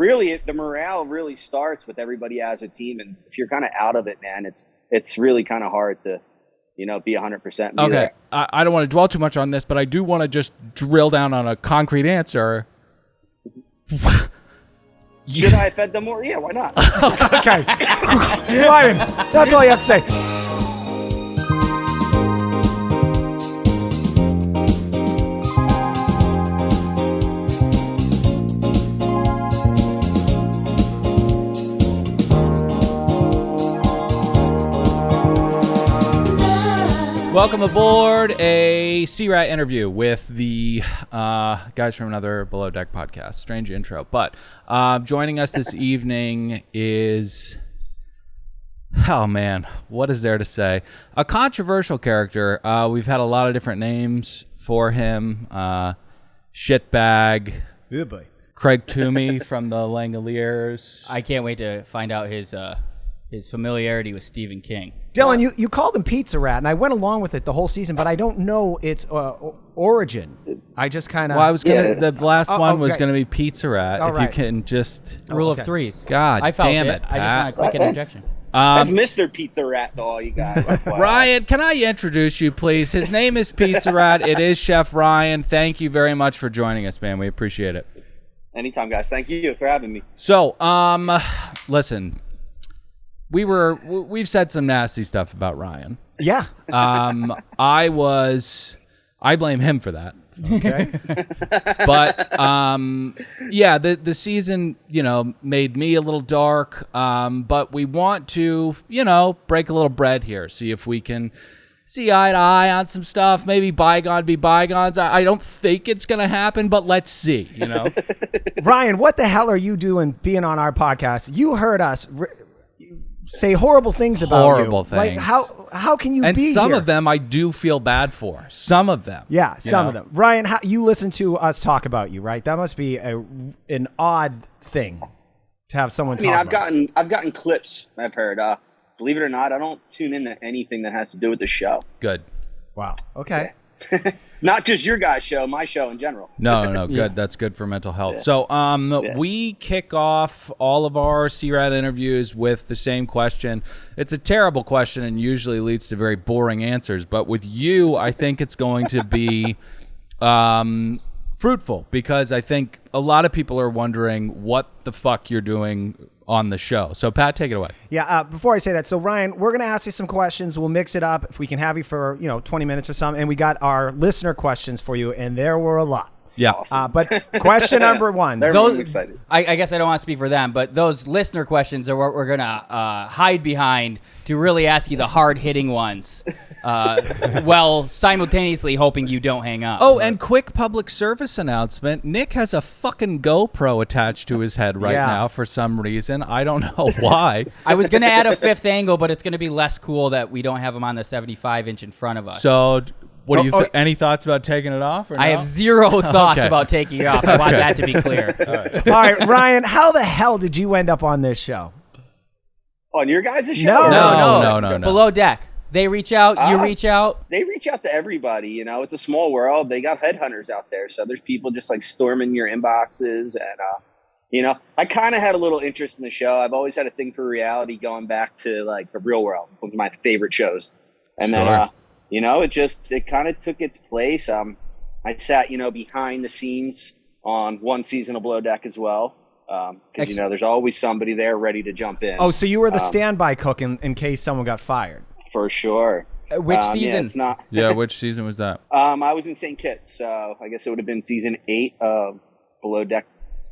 really the morale really starts with everybody as a team. And if you're kind of out of it, man, it's really kind of hard to, be 100%. Okay. I don't want to dwell too much on this, but I do want to just drill down on a concrete answer. Should I have fed them more? Yeah, why not? Okay. Ryan, that's all you have to say. Welcome aboard a C-Rat interview with the guys from Another Below Deck Podcast. Strange intro, but joining us this evening is, oh man, what is there to say? A controversial character. We've had a lot of different names for him. Shitbag. Good boy. Craig Toomey from the Langoliers. I can't wait to find out his familiarity with Stephen King. Dylan, you called him Pizza Rat, and I went along with it the whole season, but I don't know its origin. I just kind of... Well, I was going to... The last one was going to be Pizza Rat. All if right. you can just... Rule of threes. God I felt damn it, I just want a quick interjection. That's Mr. Pizza Rat to all you guys. Ryan, can I introduce you, please? His name is Pizza Rat. It is Chef Ryan. Thank you very much for joining us, man. We appreciate it. Anytime, guys. Thank you for having me. So, listen... We've said some nasty stuff about Ryan. Yeah. I blame him for that. Okay. But yeah, the season, made me a little dark. But we want to, break a little bread here, see if we can see eye to eye on some stuff. Maybe bygone be bygones. I don't think it's gonna happen, but let's see. Ryan, what the hell are you doing being on our podcast? You heard us say horrible things about horrible you. Things. Like how can you and be some here? of them I do feel bad for. Some of them. Yeah, some of them. Ryan, you listen to us talk about you, right? That must be an odd thing to have someone talk about. I've gotten clips I've heard. Believe it or not, I don't tune into anything that has to do with the show. Good. Wow. Okay. Not just your guys' show, my show in general. No, good. Yeah. That's good for mental health. Yeah. So we kick off all of our C-Rat interviews with the same question. It's a terrible question and usually leads to very boring answers. But with you, I think it's going to be fruitful because I think a lot of people are wondering what the fuck you're doing on the show. So, Pat, take it away. Yeah, before I say that, so Ryan, we're going to ask you some questions. We'll mix it up if we can have you for, 20 minutes or something. And we got our listener questions for you, and there were a lot. Yeah. Awesome. But question number one. They're really excited. I guess I don't want to speak for them, but those listener questions are what we're going to hide behind to really ask you the hard-hitting ones. While simultaneously hoping you don't hang up. Oh, and quick public service announcement. Nick has a fucking GoPro attached to his head right now for some reason. I don't know why. I was going to add a fifth angle, but it's going to be less cool that we don't have him on the 75-inch in front of us. So, what do you any thoughts about taking it off? Or no? I have zero thoughts about taking it off. I want that to be clear. All right, Ryan, how the hell did you end up on this show? On your guys' show? No. Below Deck. They reach out, you reach out. They reach out to everybody. It's a small world. They got headhunters out there. So there's people just like storming your inboxes. And, I kind of had a little interest in the show. I've always had a thing for reality going back to like the Real World. One of my favorite shows. And then, it kind of took its place. I sat, behind the scenes on one season of Below Deck as well. Because, there's always somebody there ready to jump in. Oh, so you were the standby cook in case someone got fired. For sure. Which season? Yeah, it's not. Yeah, which season was that? I was in St. Kitts, so I guess it would have been season 8 of Below Deck.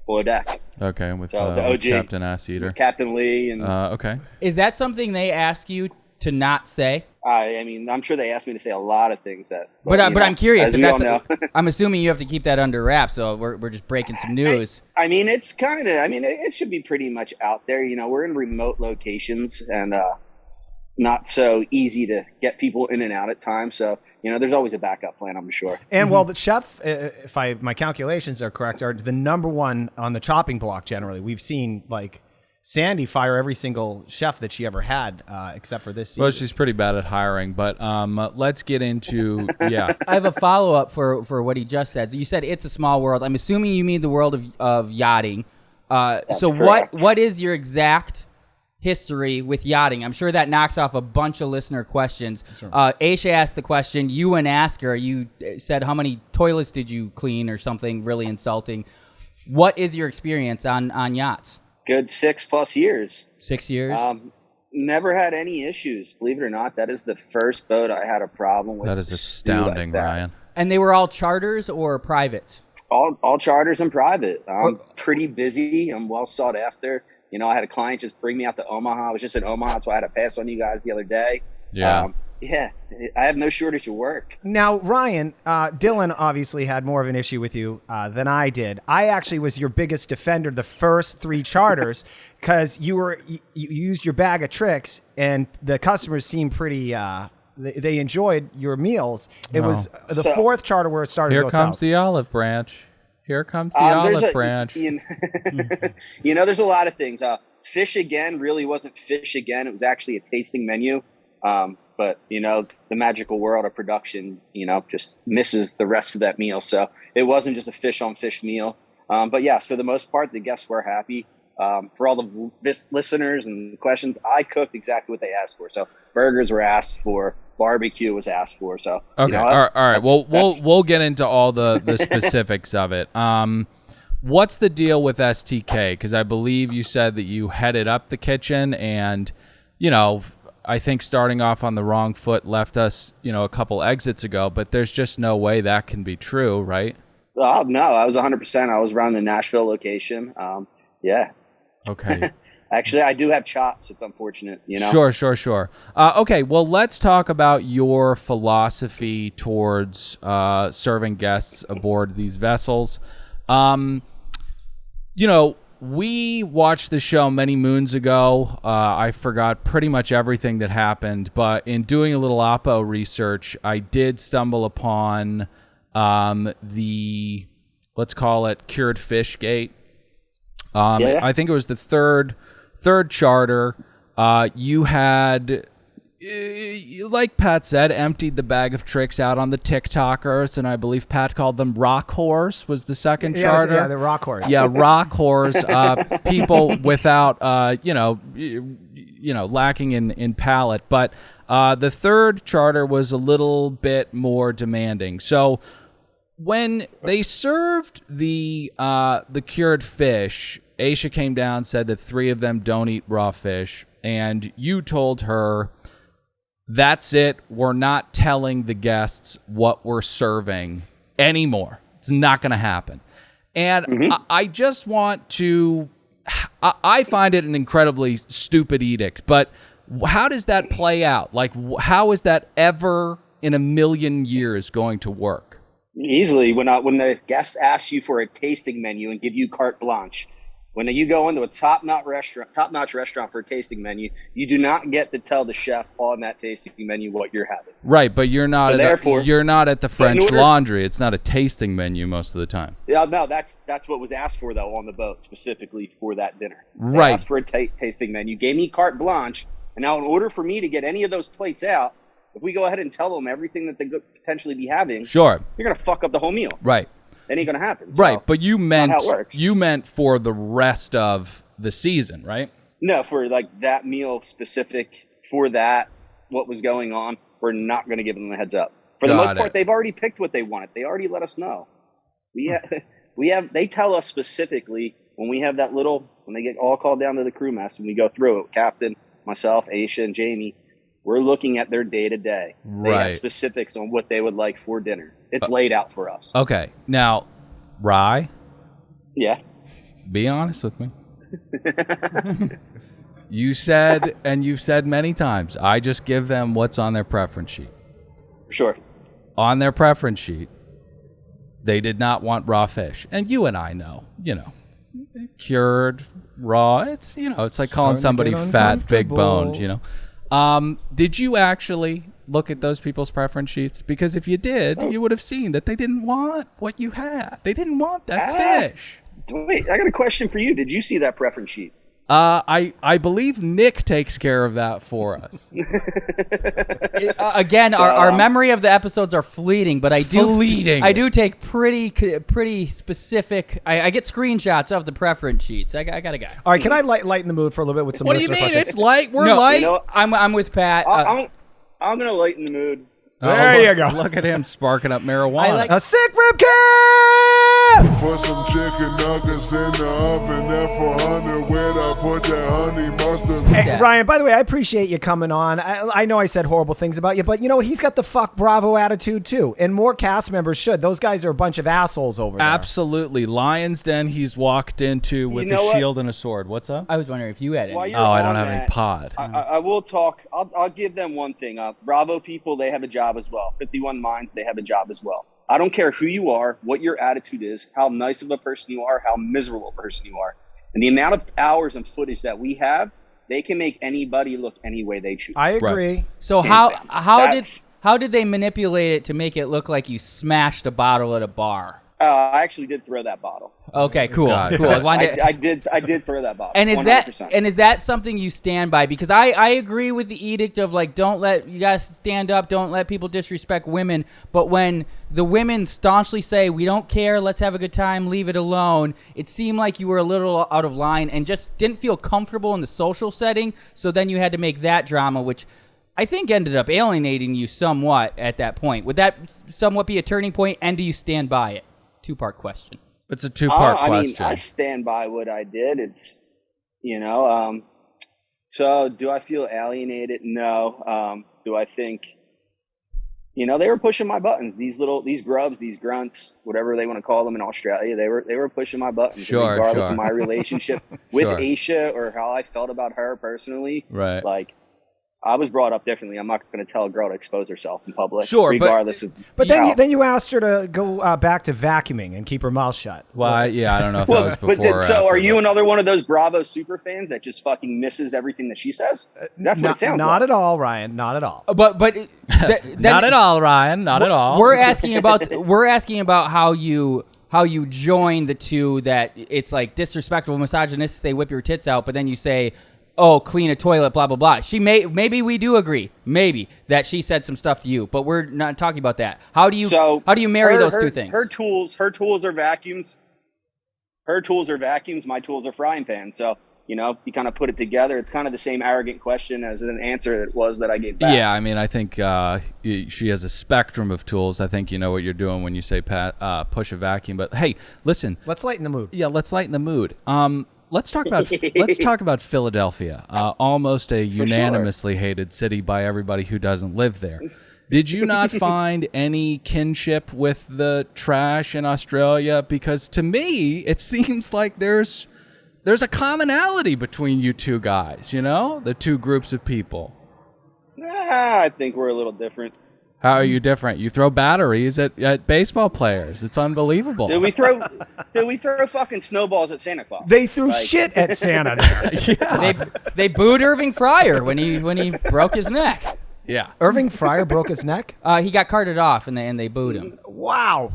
Okay, with the OG, Captain Ass Eater. Captain Lee. And okay. Is that something they ask you to not say? I'm sure they asked me to say a lot of things that. But I'm curious if that's. I'm assuming you have to keep that under wraps, so we're just breaking some news. It's kind of. It should be pretty much out there. We're in remote locations and not so easy to get people in and out at times. So there's always a backup plan, I'm sure. And well, the chef, if my calculations are correct, are the number one on the chopping block. Generally, we've seen like Sandy fire every single chef that she ever had, except for this season. Well, she's pretty bad at hiring, but let's get into, I have a follow-up for what he just said. So you said it's a small world. I'm assuming you mean the world of yachting. So correct. what is your exact history with yachting? I'm sure that knocks off a bunch of listener questions. Aisha asked the question. You went and asked her. You said, how many toilets did you clean or something really insulting? What is your experience on yachts? Good 6+ years. 6 years? Never had any issues. Believe it or not, that is the first boat I had a problem with. That is astounding, like Ryan. And they were all charters or privates? All charters and private. I'm pretty busy. I'm well sought after. You know, I had a client just bring me out to Omaha. I was just in Omaha. That's why I had to pass on you guys the other day. Yeah. Yeah, I have no shortage of work. Now, Ryan, Dylan obviously had more of an issue with you than I did. I actually was your biggest defender the first 3 charters because you used your bag of tricks and the customers seemed pretty. They enjoyed your meals. It was the 4th charter where it started to go south. Here comes the olive branch. Here comes the olive branch. You know, there's a lot of things. Fish again really wasn't fish again. It was actually a tasting menu. But, you know, the magical world of production, you know, just misses the rest of that meal. So it wasn't just a fish on fish meal. But yes, for the most part, the guests were happy. For all the listeners and questions, I cooked exactly what they asked for. So burgers were asked for, barbecue was asked for. So okay, you know, all right. Well, we'll get into all the specifics of it. What's the deal with STK? Because I believe you said that you headed up the kitchen, and you know, I think starting off on the wrong foot left us, you know, a couple exits ago. But there's just no way that can be true, right? Oh no, I was 100%. I was around the Nashville location. Yeah. Okay. Actually, I do have chops. It's unfortunate, you know. Sure. Okay, well, let's talk about your philosophy towards serving guests aboard these vessels. You know, we watched the show many moons ago. I forgot pretty much everything that happened, but in doing a little Oppo research, I did stumble upon the, let's call it, cured fish gate. Yeah. I think it was the third charter. You had, like Pat said, emptied the bag of tricks out on the TikTokers, and I believe Pat called them rock whores was the second charter. Yeah, the rock horse. Yeah, rock whores. People without, lacking in palate. But the third charter was a little bit more demanding. So when they served the cured fish, Aisha came down, said that 3 of them don't eat raw fish, and you told her, that's it, we're not telling the guests what we're serving anymore. It's not going to happen. And I just want to, I find it an incredibly stupid edict, but how does that play out? Like, how is that ever in a million years going to work? Easily, when the guest asks you for a tasting menu and give you carte blanche, when you go into a top-notch restaurant for a tasting menu, you do not get to tell the chef on that tasting menu what you're having. Right, but you're not. So you're not at the French Laundry. It's not a tasting menu most of the time. Yeah, no, that's what was asked for though on the boat specifically for that dinner. They Right. asked for a tasting menu, gave me carte blanche, and now in order for me to get any of those plates out, if we go ahead and tell them everything that they could potentially be having, Sure. you're gonna fuck up the whole meal. Right. That ain't gonna happen. So, Right, but you meant how it works. for the rest of the season, right? No, for like that meal specific for that, what was going on, we're not going to give them the heads up. For the most part, they've already picked what they wanted. They already let us know. They tell us specifically when we have when they get all called down to the crew mess and we go through it, Captain, myself, Aisha, and Jamie, we're looking at their day to day. They Right. have specifics on what they would like for dinner. It's laid out for us. Okay. Now, Rye, Yeah. be honest with me. You said, and you've said many times, I just give them what's on their preference sheet. Sure. On their preference sheet, they did not want raw fish. And you and I know, cured, raw. It's, it's like calling somebody fat, big boned, Did you actually look at those people's preference sheets? Because if you did, you would have seen that they didn't want what you had. They didn't want that fish. Wait, I got a question for you. Did you see that preference sheet? I believe Nick takes care of that for us. Again, our memory of the episodes are fleeting, but I do take pretty specific. I get screenshots of the preference sheets. I got a guy. All right, can I lighten the mood for a little bit with some What do you listener mean? questions? It's light. We're light. You know, I'm with Pat. I'm gonna lighten the mood. There you go. Look at him sparking up marijuana. A sick rib cam! Put some chicken nuggets in the oven, F400 with I put that honey mustard. Hey, Ryan, by the way, I appreciate you coming on. I know I said horrible things about you, but you know what? He's got the fuck Bravo attitude too, and more cast members should. Those guys are a bunch of assholes over there. Absolutely. Lion's Den he's walked into with a shield and a sword. What's up? I was wondering if you had any. I don't have any pod. I will talk. I'll give them one thing. Bravo people, they have a job as well. 51 Minds, they have a job as well. I don't care who you are, what your attitude is, how nice of a person you are, how miserable a person you are. And the amount of hours and footage that we have, they can make anybody look any way they choose. I agree. Right. So how did they manipulate it to make it look like you smashed a bottle at a bar? I actually did throw that bottle. Okay, cool. God. I did throw that bottle. And is 100%. that something you stand by? Because I agree with the edict of like, you guys stand up, don't let people disrespect women. But when the women staunchly say, we don't care, let's have a good time, leave it alone, it seemed like you were a little out of line and just didn't feel comfortable in the social setting. So then you had to make that drama, which I think ended up alienating you somewhat at that point. Would that somewhat be a turning point, and do you stand by it? Two-part question. It's a two-part question. I stand by what I did. It's, so do I feel alienated? No. Do I think, they were pushing my buttons. These grubs, these grunts, whatever they want to call them in Australia, they were pushing my buttons. Sure, regardless sure. of my relationship with Sure. Aisha or how I felt about her personally. Right. Like, I was brought up differently. I'm not going to tell a girl to expose herself in public. Sure, regardless of. But then you asked her to go back to vacuuming and keep her mouth shut. Well, I don't know if that was before. So are you another one of those Bravo super fans that just fucking misses everything that she says? That's what it sounds like. Not at all, Ryan. Not at all. But Not at all, Ryan. Not at all. We're asking about how you join the two, that it's like disrespectful, misogynistic to say whip your tits out, but then you say, oh, clean a toilet, blah, blah, blah. Maybe we do agree, maybe, that she said some stuff to you, but we're not talking about that. How do you marry those two things? Her tools are vacuums. Her tools are vacuums. My tools are frying pans. So, you kind of put it together. It's kind of the same arrogant question as an answer it was that I gave back. Yeah, I mean, I think she has a spectrum of tools. I think you know what you're doing when you say push a vacuum. But hey, listen. Let's lighten the mood. Yeah, let's lighten the mood. Let's talk about Philadelphia, almost a unanimously hated city by everybody who doesn't live there. Did you not find any kinship with the trash in Australia? Because to me, it seems like there's a commonality between you two guys. The two groups of people. I think we're a little different. How are you different? You throw batteries at baseball players. It's unbelievable. Did we throw fucking snowballs at Santa Claus? They threw shit at Santa there. Yeah. They booed Irving Fryer when he broke his neck. Yeah. Irving Fryer broke his neck? He got carted off and they booed him. Wow.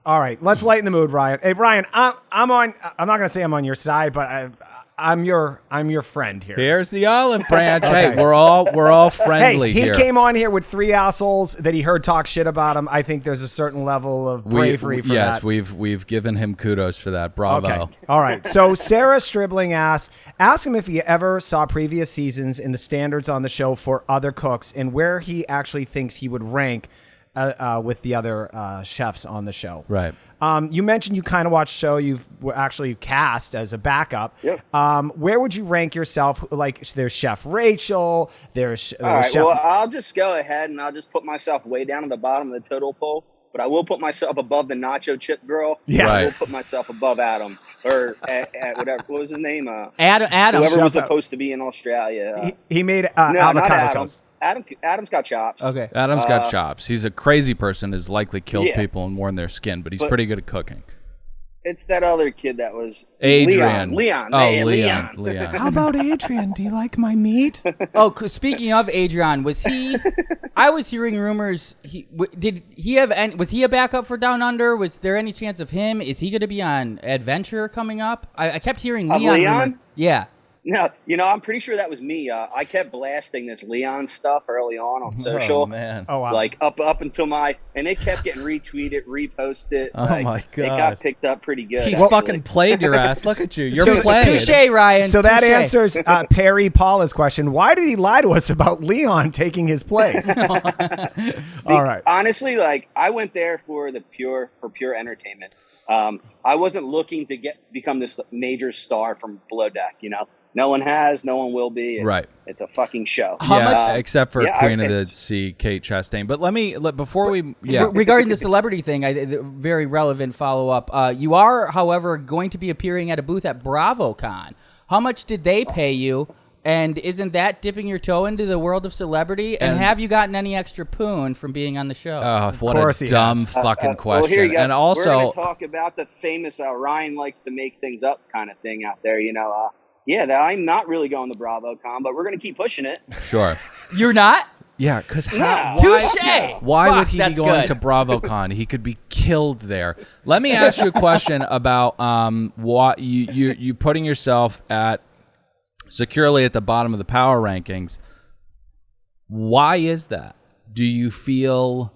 All right, let's lighten the mood, Ryan. Hey, Ryan, I'm not going to say I'm on your side, but I'm your friend here. Here's the olive branch. Okay. Hey, we're all friendly he here. Came on here with three assholes that he heard talk shit about him. I think there's a certain level of bravery for that. Yes, we've given him kudos for that. Bravo. Okay. All right. So Sarah Stribling asked him if he ever saw previous seasons in the standards on the show for other cooks and where he actually thinks he would rank with the other chefs on the show. Right. You mentioned you kind of watched the show. You were actually cast as a backup. Yep. Where would you rank yourself? Like, there's Chef Rachel. There's All right. Chef. Well, I'll just go ahead and I'll just put myself way down at the bottom of the total poll. But I will put myself above the nacho chip girl. Yeah. I will put myself above Adam or at whatever. What was his name? Adam. Whoever was supposed to be in Australia. He made no, not avocado Adam. toast. Adam's got chops. Okay. Adam's got chops. He's a crazy person. Has likely killed Yeah. people and worn their skin, but he's pretty good at cooking. It's that other kid that was Adrian. Leon. Oh, Hey, Leon. How about Adrian? Do you like my meat? Oh, speaking of Adrian, was he? I was hearing rumors. Was he a backup for Down Under? Was there any chance of him? Is he going to be on Adventure coming up? I kept hearing Leon. Leon? Yeah. No, I'm pretty sure that was me. I kept blasting this Leon stuff early on social. Oh, man. Oh, wow. Like up until and it kept getting retweeted, reposted. Oh, like, my God. It got picked up pretty good. He actually. fucking played your ass. Look at you. You're So- playing. Touche, Ryan. So that touche. answers Perry Paula's question. Why did he lie to us about Leon taking his place? All right. Honestly, like I went there for pure entertainment. I wasn't looking to become this major star from Below Deck. No one has, no one will be. Right. It's a fucking show. Except for yeah, Queen of the it's- Sea, Kate Chastain. But before we Regarding the celebrity thing, very relevant follow-up. You are, however, going to be appearing at a booth at BravoCon. How much did they pay you? And isn't that dipping your toe into the world of celebrity? And have you gotten any extra poon from being on the show? Oh, what course a he dumb has. fucking Well, question. here you go. And also, we're going to talk about the famous Ryan likes to make things up kind of thing out there. That I'm not really going to BravoCon, but we're going to keep pushing it. sure. You're not? Yeah, because No. Touche! why Fuck, would he be that's going good. to BravoCon? He could be killed there. Let me ask you a question about what you putting yourself securely at the bottom of the power rankings. Why is that? Do you feel?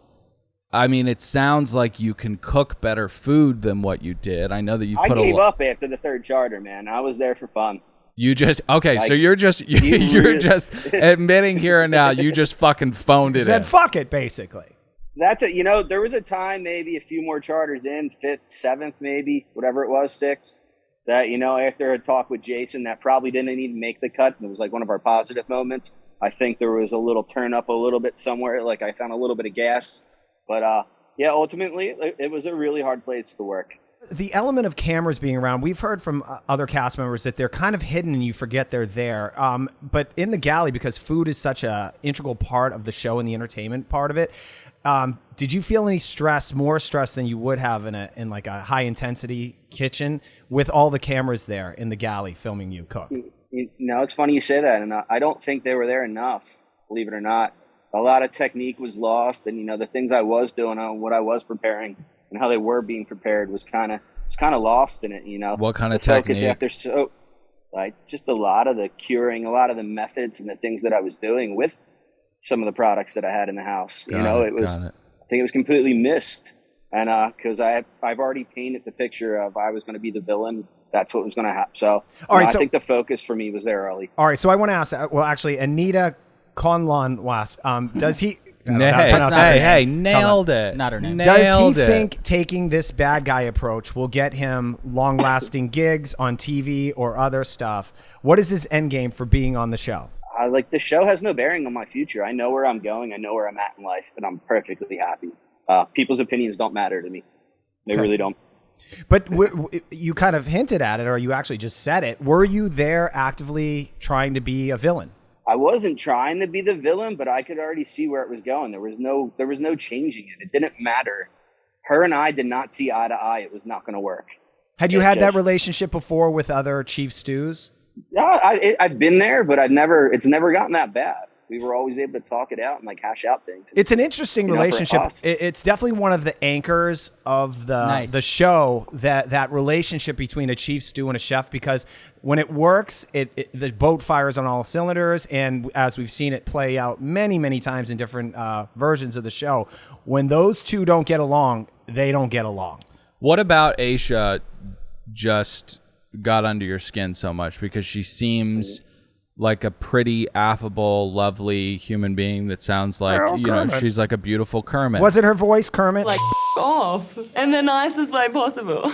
I mean, it sounds like you can cook better food than what you did. I know that you've I put gave up after the third charter, man. I was there for fun. You just okay. So Like, you're just you're just admitting here and now you just fucking phoned it Said in. fuck it, basically. That's it. There was a time, maybe a few more charters in, 5th, 7th, maybe, whatever it was, 6th, that, after a talk with Jason, that probably didn't even make the cut. It was like one of our positive moments. I think there was a little turn up a little bit somewhere. Like I found a little bit of gas. But, ultimately, it was a really hard place to work. The element of cameras being around, we've heard from other cast members that they're kind of hidden and you forget they're there. But in the galley, because food is such a integral part of the show and the entertainment part of it, did you feel any stress, more stress than you would have in like a high intensity kitchen with all the cameras there in the galley filming you cook? It's funny you say that, and I don't think they were there enough, believe it or not. A lot of technique was lost, and the things I was doing and what I was preparing and how they were being prepared was kind of lost in it. What kind of the focus technique? after just a lot of the curing, a lot of the methods and the things that I was doing with some of the products that I had in the house. Got it was. it. I think it was completely missed, and because I've already painted the picture of I was going to be the villain. That's what was going to happen. So, I think the focus for me was there early. All right, so I want to ask. Well, actually, Anita Conlon was. Does he? Hey, nailed it. Not her name. Does he think taking this bad guy approach will get him long-lasting gigs on TV or other stuff? What is his end game for being on the show? The show has no bearing on my future. I know where I'm going. I know where I'm at in life, and I'm perfectly happy. People's opinions don't matter to me. They really don't. But you kind of hinted at it, or you actually just said it. Were you there actively trying to be a villain? I wasn't trying to be the villain, but I could already see where it was going. There was no changing it. It didn't matter. Her and I did not see eye to eye. It was not going to work. Had you had that relationship before with other chief stews? Yeah, I've been there, but it's never gotten that bad. We were always able to talk it out and hash out things. It's an interesting relationship. It's definitely one of the anchors of the show, that relationship between a chief stew and a chef, because when it works, the boat fires on all cylinders. And as we've seen it play out many, many times in different versions of the show, when those two don't get along, they don't get along. What about Aisha just got under your skin so much? Because she seems like a pretty affable, lovely human being that sounds like, she's like a beautiful Kermit. Was it her voice, Kermit? Like, off in the nicest way possible.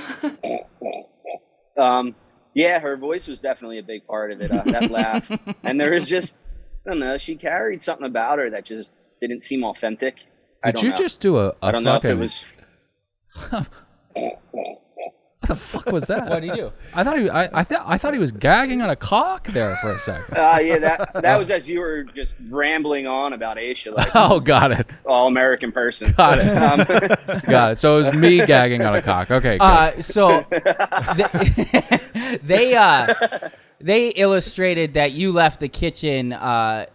Yeah, her voice was definitely a big part of it, that laugh. And there was just, I don't know, she carried something about her that just didn't seem authentic. Did you just do a I don't know if it was... What the fuck was that? What did he do? I thought he was gagging on a cock there for a second. Yeah, that was as you were just rambling on about Aisha. Like, Oh, got it. All-American person. Got it. Got it. So it was me gagging on a cock. Okay, good. So they illustrated that you left the kitchen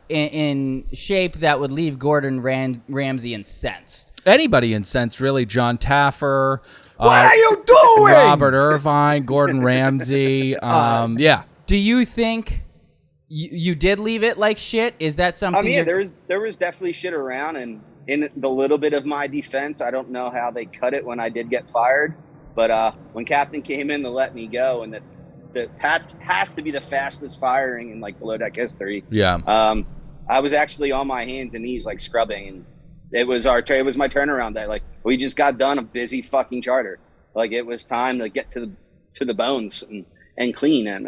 in shape that would leave Gordon Ramsay incensed. Anybody incensed, really. John Taffer. What are you doing? Robert Irvine, Gordon Ramsay. Yeah. Do you think You did leave it like shit? Is that something? I mean, yeah, there was definitely shit around, and in the little bit of my defense, I don't know how they cut it when I did get fired, but when Captain came in to let me go, and that has to be the fastest firing in like below deck history. Yeah. I was actually on my hands and knees like scrubbing, and it was my turnaround day. Like we just got done a busy fucking charter. Like it was time to get to the bones and clean, and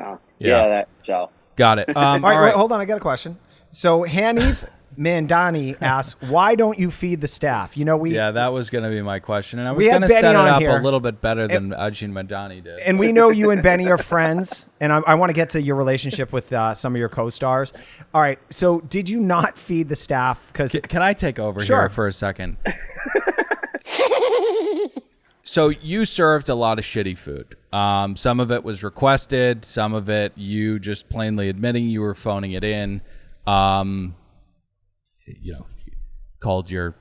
so. Got it. All right, wait, hold on. I got a question. So Hanif Mandani asks, why don't you feed the staff? That was going to be my question, and I was we going had to Benny set it on up here. a little bit better than Ajin Mandani did. And we know you and Benny are friends, and I want to get to your relationship with some of your co-stars. All right, so did you not feed the staff? Because Can I take over Sure. here for a second? So you served a lot of shitty food. Some of it was requested. Some of it you just plainly admitting you were phoning it in. Called your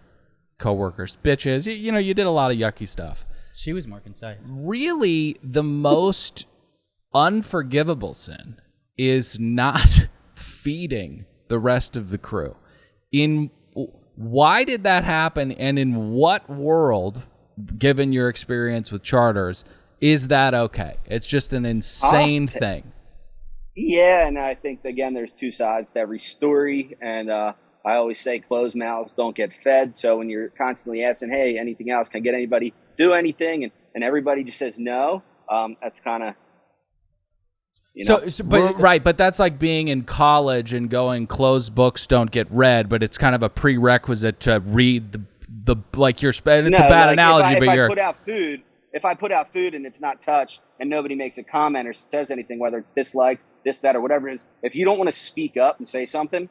coworkers bitches. You did a lot of yucky stuff. She was more concise. Really, the most unforgivable sin is not feeding the rest of the crew. Why did that happen, and in what world, given your experience with charters, is that okay? It's just an insane thing. Yeah, and I think, again, there's two sides to every story, and I always say closed mouths don't get fed. So when you're constantly asking, hey, anything else? Can I get anybody do anything? And everybody just says no. That's kind of, but that's like being in college and going closed books don't get read, but it's kind of a prerequisite to read the like you're. And it's a bad analogy, but you're. If I put out food and it's not touched and nobody makes a comment or says anything, whether it's dislikes, this, that, or whatever it is, if you don't want to speak up and say something,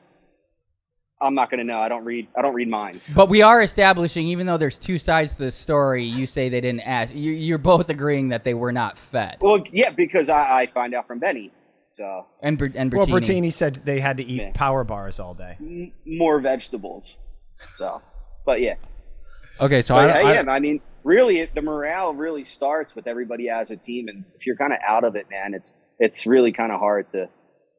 I'm not going to know. I don't read minds. But we are establishing, even though there's two sides to the story, you say they didn't ask. You're both agreeing that they were not fed. Well, yeah, because I find out from Benny. So and Bertini. Well, Bertini said they had to eat power bars all day. More vegetables. So, but yeah. Okay, so I mean, really, the morale really starts with everybody as a team, and if you're kind of out of it, man, it's really kind of hard to,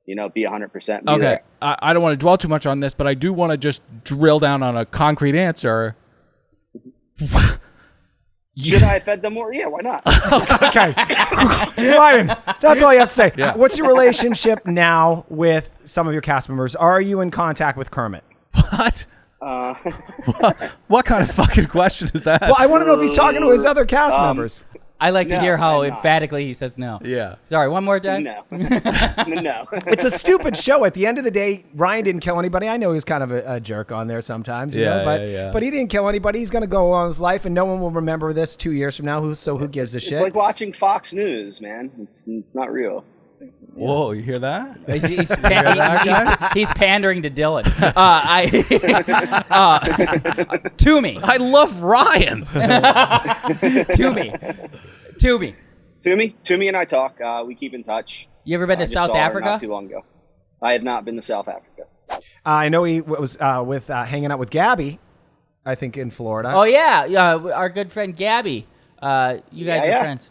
be 100%. Okay, there. I don't want to dwell too much on this, but I do want to just drill down on a concrete answer. Should I have fed them more? Yeah, why not? Okay, Ryan, that's all you have to say. Yeah. What's your relationship now with some of your cast members? Are you in contact with Kermit? What? What kind of fucking question is that? Well, I want to know if he's talking to his other cast members. I like to No, hear how I'm not. emphatically he says no. Yeah. Sorry, one more time. No. No. It's a stupid show. At the end of the day, Ryan didn't kill anybody. I know he's kind of a jerk on there sometimes, you know, but he didn't kill anybody. He's going to go on his life, and no one will remember this 2 years from now. So who gives a shit? It's like watching Fox News, man. It's not real. Whoa, you hear that? He's pandering to Dylan. To me. I love Ryan. To me. Toomey and I talk. We keep in touch. You ever been to I just South saw her Africa? Not too long ago. I have not been to South Africa. I know he was with hanging out with Gabby, I think, in Florida. Oh, yeah. Our good friend Gabby. You guys are friends.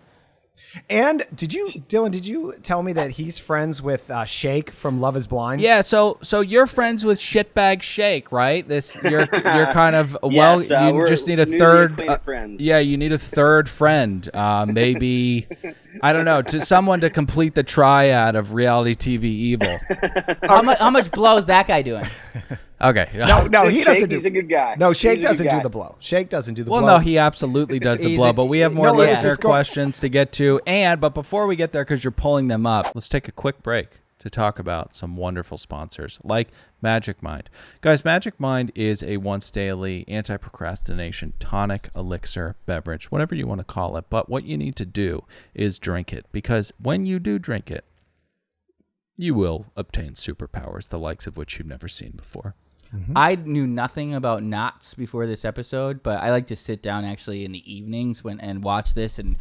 And Dylan, did you tell me that he's friends with Shake from Love is Blind? Yeah, so you're friends with Shitbag Shake, right? You're kind of Yes, you just need a newly third. acquainted friends. Yeah, you need a third friend. Maybe I don't know, to someone to complete the triad of reality TV evil. How much blow is that guy doing? Okay. No, he doesn't do. He's a good guy. No, Shake He's a good doesn't do guy. the blow. Shake doesn't do the Well, blow. no, he absolutely does the He's blow, a- but we have more No, let's listener just go- questions to get to. But before we get there, because you're pulling them up, let's take a quick break to talk about some wonderful sponsors like Magic Mind. Guys, Magic Mind is a once daily anti-procrastination tonic elixir beverage, whatever you want to call it. But what you need to do is drink it, because when you do drink it, you will obtain superpowers, the likes of which you've never seen before. Mm-hmm. I knew nothing about knots before this episode, but I like to sit down actually in the evenings and watch this and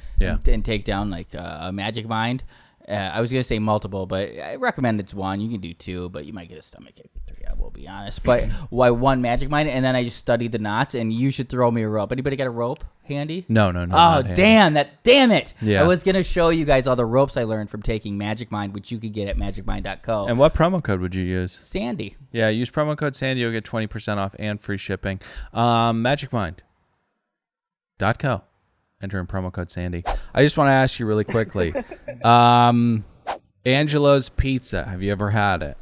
take down like a Magic Mind. I was gonna say multiple, but I recommend it's one. You can do two, but you might get a stomachache with three. I will be honest. But why one Magic Mind, and then I just studied the knots. And you should throw me a rope. Anybody got a rope handy? No. Oh damn it! Yeah. I was gonna show you guys all the ropes I learned from taking Magic Mind, which you could get at magicmind.co. And what promo code would you use? Sandy. Yeah, use promo code Sandy. You'll get 20% off and free shipping. MagicMind.co. Enter in promo code Sandy. I just want to ask you really quickly. Angelo's Pizza. Have you ever had it?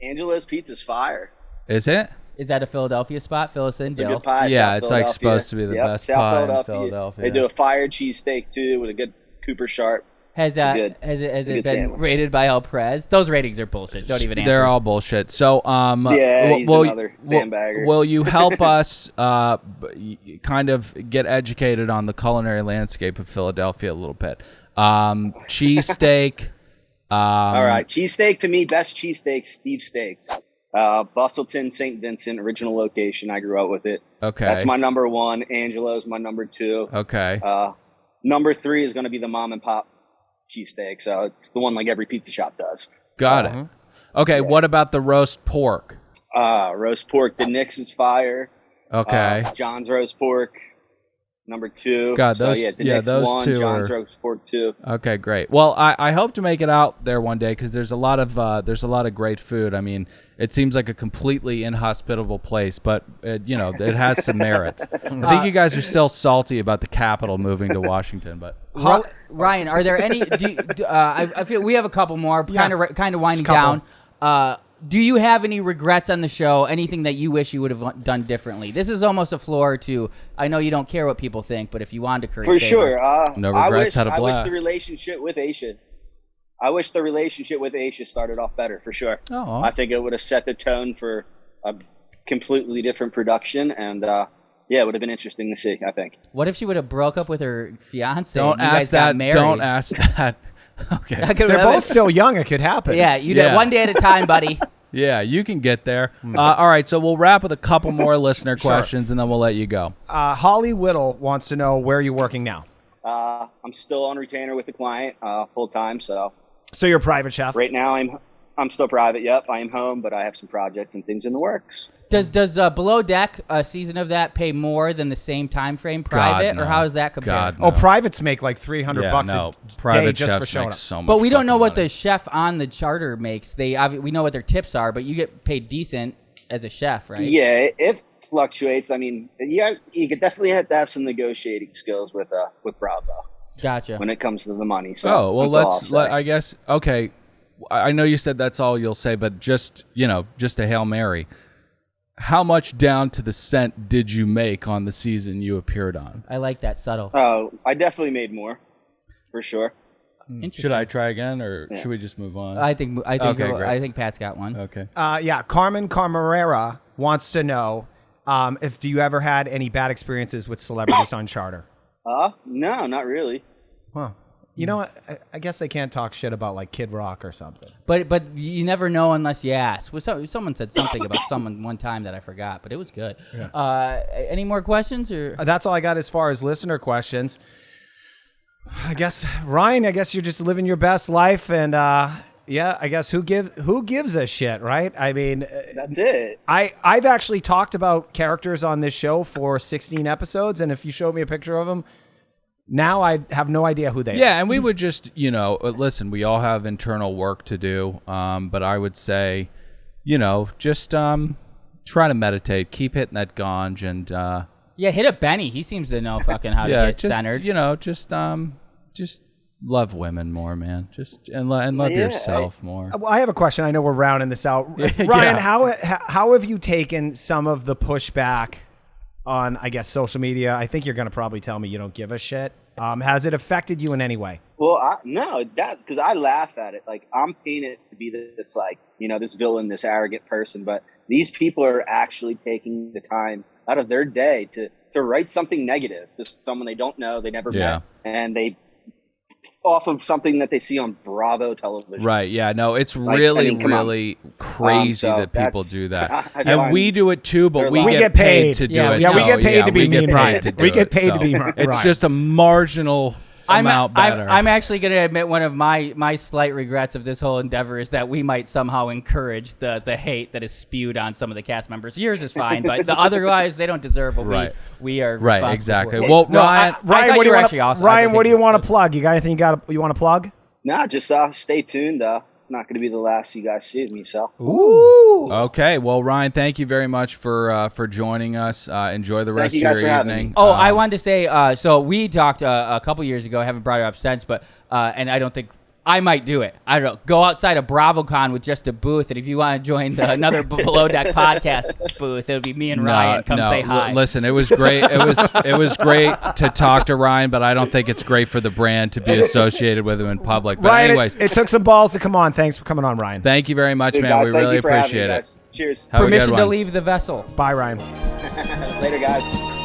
Angelo's Pizza's fire. Is it? Is that a Philadelphia spot? Fill us in, It's a Dill. good pie. Yeah, South it's like Philadelphia. supposed to be the Yep, best South pie in Philadelphia. They do a fire cheesesteak too with a good Cooper Sharp. Has good- has it it's a good been sandwich. rated by El Prez? Those ratings are bullshit. Don't even answer. They're all bullshit. So, Yeah, he's another sandbagger. Will you help us kind of get educated on the culinary landscape of Philadelphia a little bit? Cheesesteak. All right, cheesesteak to me, best cheesesteak, Steve Steaks. Bustleton, St. Vincent, original location. I grew up with it. Okay. That's my number one. Angelo's my number two. Okay. Number three is going to be the mom and pop cheesesteak. So it's the one like every pizza shop does. Got it. Okay. What about the roast pork? Roast pork. The Nick's is fire. Okay. John's roast pork. Number two. God, those- so, yeah, the yeah, Nick's those one, two John's are- roast pork two. Okay, great. Well, I hope to make it out there one day because there's a lot of great food. I mean, it seems like a completely inhospitable place, but it has some merits. I think you guys are still salty about the capital moving to Washington, but Ryan, are there any? I feel we have a couple more. Kind of winding couple. down. Do you have any regrets on the show? Anything that you wish you would have done differently? This is almost a floor to. I know you don't care what people think, but if you wanted to curry For favor. sure. No regrets, had a I wish blast. the relationship with Aisha started off better, for sure. Oh. I think it would have set the tone for a completely different production, and it would have been interesting to see, I think. What if she would have broke up with her fiance? don't and you guys ask got that. married? Don't ask that. Okay. That could They're have- both still young. It could happen. Yeah, you Yeah. did one day at a time, buddy. Yeah, you can get there. All right, so we'll wrap with a couple more listener questions, and then we'll let you go. Holly Whittle wants to know where you're working now. I'm still on retainer with the client full time, so So you're a private chef. right now I'm still private. Yep, I am home, but I have some projects and things in the works. Does Below Deck, a season of that, pay more than the same time frame private, no. or how does that compare? God, Oh, no. privates make like $300 Yeah, bucks no. a day Private just chefs for showing make up. so much But we don't know fucking what money. the chef on the charter makes. We know what their tips are, but you get paid decent as a chef, right? Yeah, it fluctuates. I mean, you could definitely have to have some negotiating skills with Bravo Gotcha. when it comes to the money. So Oh, well, that's all I'll say. I guess, okay. I know you said that's all you'll say, but just a Hail Mary. How much down to the cent did you make on the season you appeared on? I like that subtle. Oh, I definitely made more, for sure. Interesting. Should I try again, or should we just move on? I think Okay, great. I think Pat's got one. Okay. Carmen Carmarera wants to know if do you ever had any bad experiences with celebrities on charter? No, not really. Huh. You know what? I guess they can't talk shit about like Kid Rock or something. But you never know unless you ask. Someone said something about someone one time that I forgot, but it was good. Any more questions? Or That's all I got as far as listener questions. I guess Ryan, you're just living your best life, and I guess who gives a shit, right? I mean, That's it. I've actually talked about characters on this show for 16 episodes, and if you showed me a picture of them, now I have no idea who they are. Yeah, and we would just, listen, we all have internal work to do, but I would say, just try to meditate, keep hitting that ganj, and yeah, hit up Benny. He seems to know fucking how to get just, centered. just love women more, man. Just and love yourself more. Well, I have a question. I know we're rounding this out. Ryan, Yeah. how have you taken some of the pushback on, I guess, social media? I think you're going to probably tell me you don't give a shit. Has it affected you in any way? Well, no, it does, because I laugh at it. Like, I'm painted to be this, like, this villain, this arrogant person, but these people are actually taking the time out of their day to write something negative to someone they don't know, they never met, and they off of something that they see on Bravo television. Right, yeah, no, it's Come really on. crazy So that people that's- do that. I And find we do it too, but they're we lying. get paid to do Yeah, it. yeah, we so, get paid to be we get mean, paid Ryan. to do We get it, paid to so be Ryan. It's just a marginal out better. I'm actually going to admit one of my slight regrets of this whole endeavor is that we might somehow encourage the hate that is spewed on some of the cast members. Yours is fine, but the other guys, they don't deserve what we are right. Exactly. For. Well, No, Ryan, Ryan, what do you want? awesome. Ryan, what do you want to plug? You got anything you want to plug? Nah, just stay tuned. It's not going to be the last you guys see of me, so. Ooh. Okay. Well, Ryan, thank you very much for joining us. Enjoy the rest of your evening. Oh, I wanted to say, so we talked a couple years ago. I haven't brought it up since, but and I don't think I might do it. I don't know. Go outside of BravoCon with just a booth, and if you want to join the Another Below Deck Podcast booth, it'll be me and Ryan. Come say hi. Listen, it was great. It was great to talk to Ryan, but I don't think it's great for the brand to be associated with him in public. But Ryan, anyways, it took some balls to come on. Thanks for coming on, Ryan. Thank you very much, man. Guys, we really appreciate it. Cheers. Have a good Permission to one. leave the vessel. Bye, Ryan. Later, guys.